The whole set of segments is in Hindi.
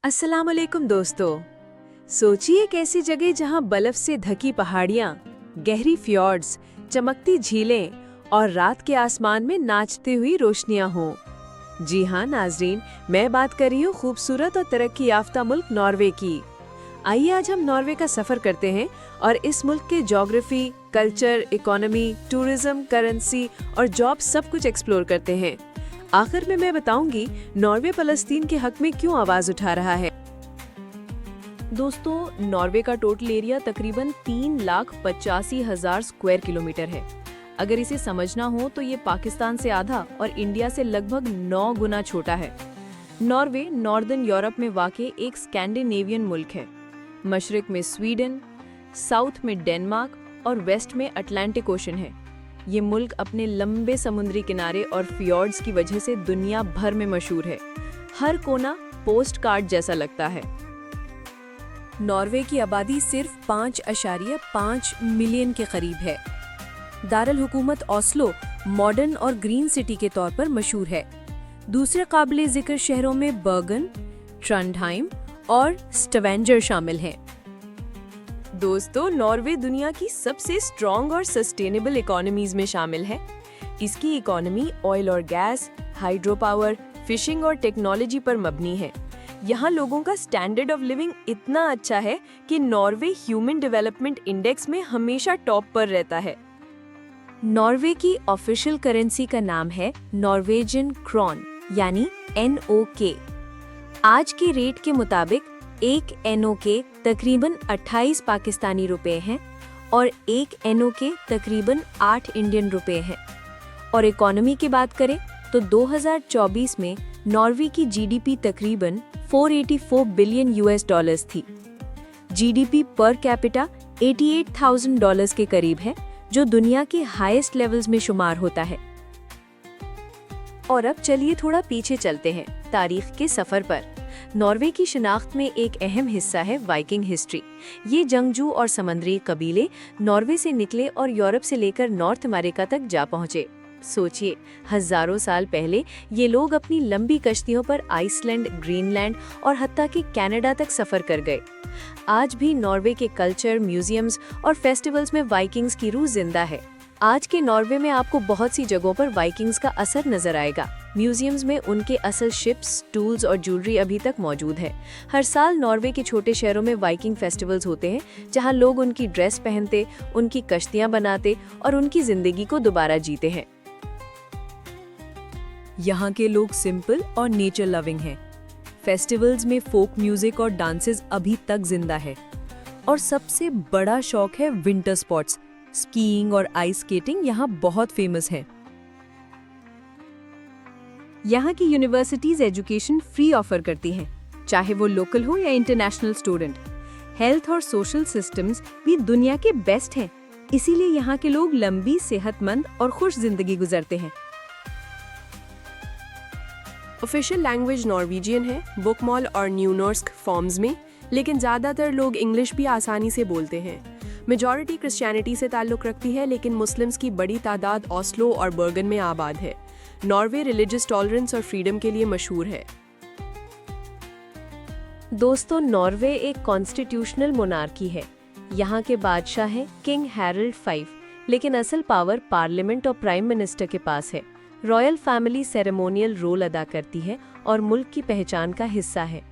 अस्सलाम वालेकुम दोस्तों। सोचिए एक ऐसी जगह जहां बर्फ से ढकी पहाड़ियां, गहरी फ्यॉर्ड्स, चमकती झीलें और रात के आसमान में नाचती हुई रोशनियां हों। जी हाँ नाजरीन, मैं बात कर रही हूँ खूबसूरत और तरक्की याफ्ता मुल्क नॉर्वे की। आइए आज हम नॉर्वे का सफर करते हैं और इस मुल्क के geography, culture, economy, tourism, currency और जॉब सब कुछ एक्सप्लोर करते हैं। आखिर में मैं बताऊंगी नॉर्वे फलस्तीन के हक में क्यों आवाज उठा रहा है। दोस्तों, नॉर्वे का टोटल एरिया तकरीबन 3,85,000 स्क्वायर किलोमीटर है। अगर इसे समझना हो तो ये पाकिस्तान से आधा और इंडिया से लगभग 9 गुना छोटा है। नॉर्वे नॉर्दर्न यूरोप में वाक़ एक स्कैंडिनेवियन मुल्क है। मशरिक में स्वीडन, साउथ में डेनमार्क और वेस्ट में अटलांटिक ओशन है। ये मुल्क अपने लंबे समुद्री किनारे और फियॉर्ड्स की वजह से दुनिया भर में मशहूर है। हर कोना पोस्ट कार्ड जैसा लगता है। नॉर्वे की आबादी सिर्फ 5.5 मिलियन के करीब है। दारुल हुकूमत ओस्लो मॉडर्न और ग्रीन सिटी के तौर पर मशहूर है। दूसरे काबिले जिक्र शहरों में बर्गन, ट्रंडहाइम और स्टवेंजर शामिल हैं। दोस्तों, नॉर्वे दुनिया की सबसे स्ट्रॉन्ग और सस्टेनेबल इकोनॉमीज में शामिल है। इसकी इकोनॉमी ऑयल और गैस, हाइड्रो पावर, फिशिंग और टेक्नोलॉजी पर मबनी है। यहाँ लोगों का स्टैंडर्ड ऑफ लिविंग इतना अच्छा है कि नॉर्वे ह्यूमन डेवलपमेंट इंडेक्स में हमेशा टॉप पर रहता है। नॉर्वे की ऑफिशियल करेंसी का नाम है नॉर्वेजियन क्रॉन यानी NOK। आज के रेट के मुताबिक एक NOK तकरीबन 28 पाकिस्तानी रुपए हैं और एक NOK तकरीबन 8 इंडियन रुपए हैं। और इकोनॉमी की बात करें तो 2024 में नॉर्वे की GDP तकरीबन 484 बिलियन US थी। GDP पर कैपिटा $88,000 के करीब है, जो दुनिया के हाईएस्ट लेवल्स में शुमार होता है। और अब चलिए थोड़ा पीछे चलते हैं तारीख के सफर पर। नॉर्वे की शिनाख्त में एक अहम हिस्सा है वाइकिंग हिस्ट्री। ये जंगजू और समुद्री कबीले नॉर्वे से निकले और यूरोप से लेकर नॉर्थ अमेरिका तक जा पहुंचे। सोचिए, हजारों साल पहले ये लोग अपनी लंबी कश्तियों पर आइसलैंड, ग्रीनलैंड और हत्ता कि कनाडा तक सफर कर गए। आज भी नॉर्वे के कल्चर, म्यूजियम्स और फेस्टिवल्स में वाइकिंग्स की रूह जिंदा है। आज के नॉर्वे में आपको बहुत सी जगहों पर वाइकिंग्स का असर नजर आएगा। म्यूजियम्स में उनके असल शिप्स, टूल्स और ज्वेलरी अभी तक मौजूद है। हर साल नॉर्वे के छोटे शहरों में वाइकिंग फेस्टिवल्स होते हैं, जहां लोग उनकी ड्रेस पहनते, उनकी कश्तियां बनाते और उनकी जिंदगी को दोबारा जीते हैं। यहाँ के लोग सिंपल और नेचर लविंग हैं। फेस्टिवल्स में फोक म्यूजिक और डांसेस अभी तक जिंदा है। और सबसे बड़ा शौक है विंटर स्पोर्ट्स। स्कीइंग और आइस स्केटिंग यहाँ बहुत फेमस है। यहाँ की यूनिवर्सिटीज एजुकेशन फ्री ऑफर करती हैं, चाहे वो लोकल हो या इंटरनेशनल स्टूडेंट। हेल्थ और सोशल सिस्टम्स भी दुनिया के बेस्ट हैं, इसीलिए यहाँ के लोग लंबी, सेहतमंद और खुश जिंदगी गुजरते हैं। ऑफिशियल लैंग्वेज नॉर्वेजियन है, बुकमॉल और न्यूनॉर्स्क फॉर्म्स में, लेकिन ज़्यादातर लोग इंग्लिश भी आसानी से बोलते हैं। मेजॉरिटी क्रिश्चियनिटी से ताल्लुक़ रखती है, लेकिन मुस्लिम्स की बड़ी तादाद ओस्लो और बर्गन में आबाद है। नॉर्वे रिलीजियस टॉलरेंस और फ्रीडम के लिए मशहूर है। दोस्तों, नॉर्वे एक कॉन्स्टिट्यूशनल मोनार्की है। यहाँ के बादशाह हैं किंग हैरल्ड 5, लेकिन असल पावर पार्लियामेंट और प्राइम मिनिस्टर के पास है। रॉयल फैमिली सेरेमोनियल रोल अदा करती है और मुल्क की पहचान का हिस्सा है।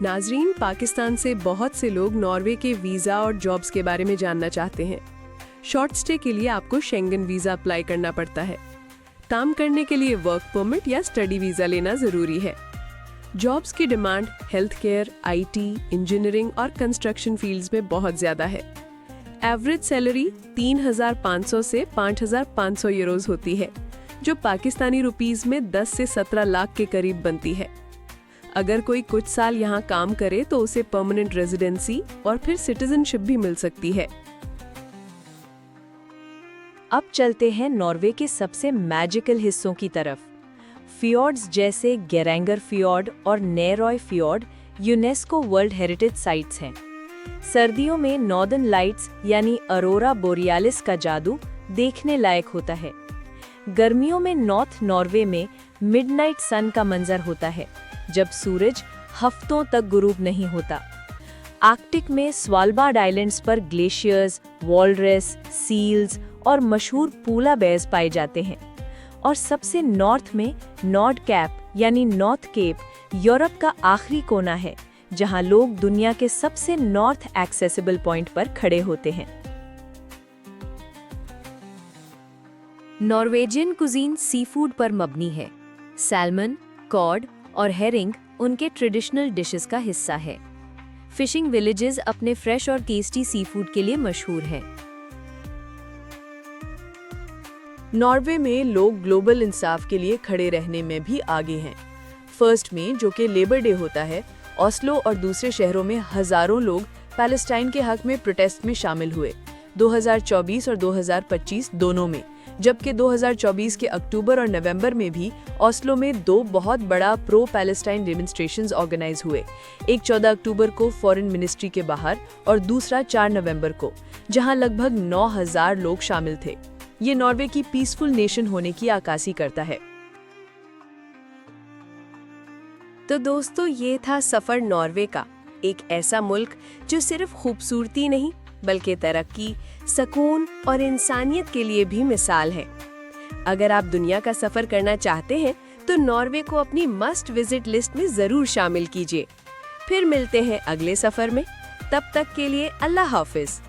नाजरीन, पाकिस्तान से बहुत से लोग नॉर्वे के वीज़ा और जॉब्स के बारे में जानना चाहते हैं। शॉर्ट स्टे के लिए आपको शेंगन वीज़ा अप्लाई करना पड़ता है। काम करने के लिए वर्क परमिट या स्टडी वीज़ा लेना ज़रूरी है। जॉब्स की demand health care, IT, engineering और कंस्ट्रक्शन फील्ड्स में बहुत ज़्यादा है। एवरेज सैलरी 3,500 से 5,500 यूरोज होती है, जो पाकिस्तानी रुपीस में 10 से 17 लाख के करीब बनती है। अगर कोई कुछ साल यहाँ काम करे तो उसे परमानेंट रेजिडेंसी और फिर सिटीजनशिप भी मिल सकती है। अब चलते हैं नॉर्वे के सबसे मैजिकल हिस्सों की तरफ। फियॉर्ड्स जैसे गेरेंगर फियॉर्ड और Neroy फियॉर्ड UNESCO world heritage sites हैं। सर्दियों में नॉर्दर्न लाइट्स यानी अरोरा बोरियालिस का जादू देखने लायक होता है। गर्मियों में नॉर्थ नॉर्वे में मिडनाइट सन का मंजर होता है, जब सूरज हफ्तों तक गुरूब नहीं होता। आर्कटिक में स्वालबार्ड आइलैंड्स पर ग्लेशियर्स, वॉलरस, सील्स और मशहूर पोला बेयर्स पाए जाते हैं। और सबसे नॉर्थ में नॉर्थ कैप यानी नॉर्थ केप यूरोप का आखिरी कोना है, जहां लोग दुनिया के सबसे नॉर्थ एक्सेसिबल पॉइंट पर खड़े होते हैं। नॉर्वेजियन कुजीन सी फूड पर मबनी है। सैल्मन, कॉड और हेरिंग उनके ट्रेडिशनल डिशेस का हिस्सा है। फिशिंग विलेजेस अपने फ्रेश और टेस्टी सी फूड के लिए मशहूर हैं। नॉर्वे में लोग ग्लोबल इंसाफ के लिए खड़े रहने में भी आगे हैं। 1 मई जो कि लेबर डे होता है, ओस्लो और दूसरे शहरों में हजारों लोग पैलेस्टाइन के हक में प्रोटेस्ट में शामिल हुए, 2024 और 2025 दोनों में। जबकि 2024 के अक्टूबर और नवंबर में भी ओस्लो में 2 बहुत बड़ा प्रो पैलेस्टाइन डेमोन्स्ट्रेशंस ऑर्गेनाइज हुए। एक 14 अक्टूबर को फॉरेन मिनिस्ट्री के बाहर और दूसरा 4 नवंबर को, जहां लगभग 9000 लोग शामिल थे। ये नॉर्वे की पीसफुल नेशन होने की आकाशी करता है। तो दोस्तों, ये था सफर नॉर्वे का, एक ऐसा मुल्क जो सिर्फ खूबसूरती नहीं बल्कि तरक्की, सुकून और इंसानियत के लिए भी मिसाल है। अगर आप दुनिया का सफर करना चाहते हैं तो नॉर्वे को अपनी मस्ट विजिट लिस्ट में जरूर शामिल कीजिए। फिर मिलते हैं अगले सफर में, तब तक के लिए अल्लाह हाफिज।